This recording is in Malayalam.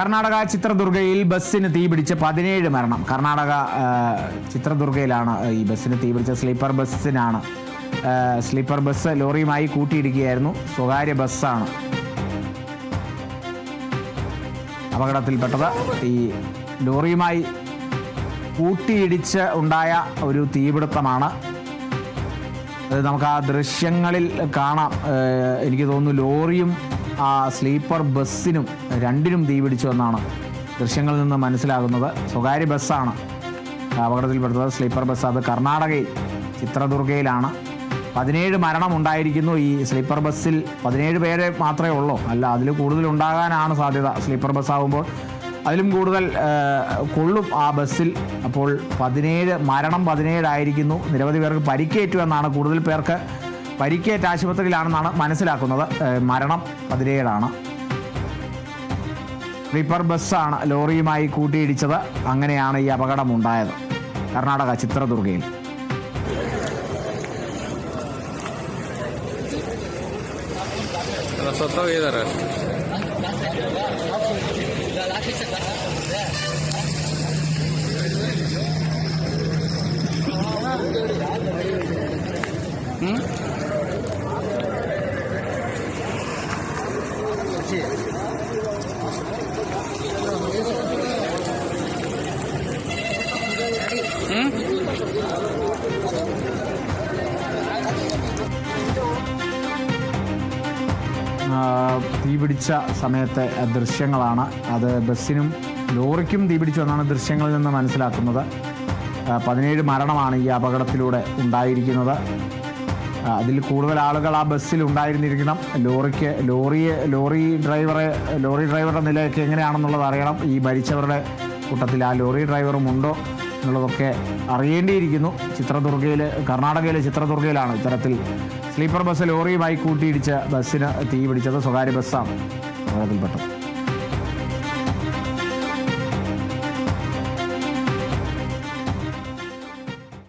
കർണാടക ചിത്രദുർഗയിൽ ബസ്സിന് തീപിടിച്ച് 17 മരണം. കർണാടക ചിത്രദുർഗയിലാണ് ഈ ബസ്സിന് തീപിടിച്ച. Sleeper bus ലോറിയുമായി കൂട്ടിയിടിക്കുകയായിരുന്നു. സ്വകാര്യ ബസ്സാണ് അപകടത്തിൽപ്പെട്ടത്. ഈ ലോറിയുമായി കൂട്ടിയിടിച്ച് ഉണ്ടായ ഒരു തീപിടുത്തമാണ്. നമുക്ക് ആ ദൃശ്യങ്ങളിൽ കാണാം. എനിക്ക് തോന്നുന്നു ലോറിയും ആ സ്ലീപ്പർ ബസ്സിനും രണ്ടിനും തീപിടിച്ചു എന്നാണ് ദൃശ്യങ്ങളിൽ നിന്ന് മനസ്സിലാകുന്നത്. സ്വകാര്യ ബസ്സാണ് അപകടത്തിൽപ്പെടുന്നത്, സ്ലീപ്പർ ബസ്. അത് കർണാടകയിൽ ചിത്രദുർഗയിലാണ്. 17 മരണം ഉണ്ടായിരിക്കുന്നു. ഈ സ്ലീപ്പർ ബസ്സിൽ 17 പേരെ മാത്രമേ ഉള്ളൂ, അല്ല അതിൽ കൂടുതൽ ഉണ്ടാകാനാണ് സാധ്യത. സ്ലീപ്പർ ബസ് ആകുമ്പോൾ അതിലും കൂടുതൽ കൊള്ളും ആ ബസ്സിൽ. അപ്പോൾ 17 മരണം 17 ആയിരിക്കുന്നു. നിരവധി പേർക്ക് പരിക്കേറ്റു എന്നാണ്, കൂടുതൽ പേർക്ക് പരിക്കേറ്റ ആശുപത്രിയിലാണെന്നാണ് മനസ്സിലാക്കുന്നത്. മരണം 17 സ്ലീപ്പർ ബസ്സാണ് ലോറിയുമായി കൂട്ടിയിടിച്ചത്. അങ്ങനെയാണ് ഈ അപകടമുണ്ടായത് കർണാടക ചിത്രദുർഗയിൽ. തീപിടിച്ച സമയത്തെ ദൃശ്യങ്ങളാണ് അത്. ബസ്സിനും ലോറിക്കും തീപിടിച്ചു എന്നാണ് ദൃശ്യങ്ങളിൽ നിന്ന് മനസ്സിലാക്കുന്നത്. 17 മരണമാണ് ഈ അപകടത്തിലൂടെ ഉണ്ടായിരിക്കുന്നത്. അതിൽ കൂടുതൽ ആളുകൾ ആ ബസ്സിൽ ഉണ്ടായിരുന്നിരിക്കണം. ലോറി ഡ്രൈവറുടെ നിലയൊക്കെ എങ്ങനെയാണെന്നുള്ളത് അറിയണം. ഈ മരിച്ചവരുടെ കൂട്ടത്തിൽ ആ ലോറി ഡ്രൈവറും ഉണ്ടോ എന്നുള്ളതൊക്കെ അറിയേണ്ടിയിരിക്കുന്നു. കർണാടകയിലെ ചിത്രദുർഗയിലാണ് ഇത്തരത്തിൽ സ്ലീപ്പർ ബസ് ലോറിയുമായി കൂട്ടിയിടിച്ച് ബസ്സിന് തീപിടിച്ചത്. സ്വകാര്യ ബസ്സാണ് അപകടത്തിൽപ്പെട്ടത്.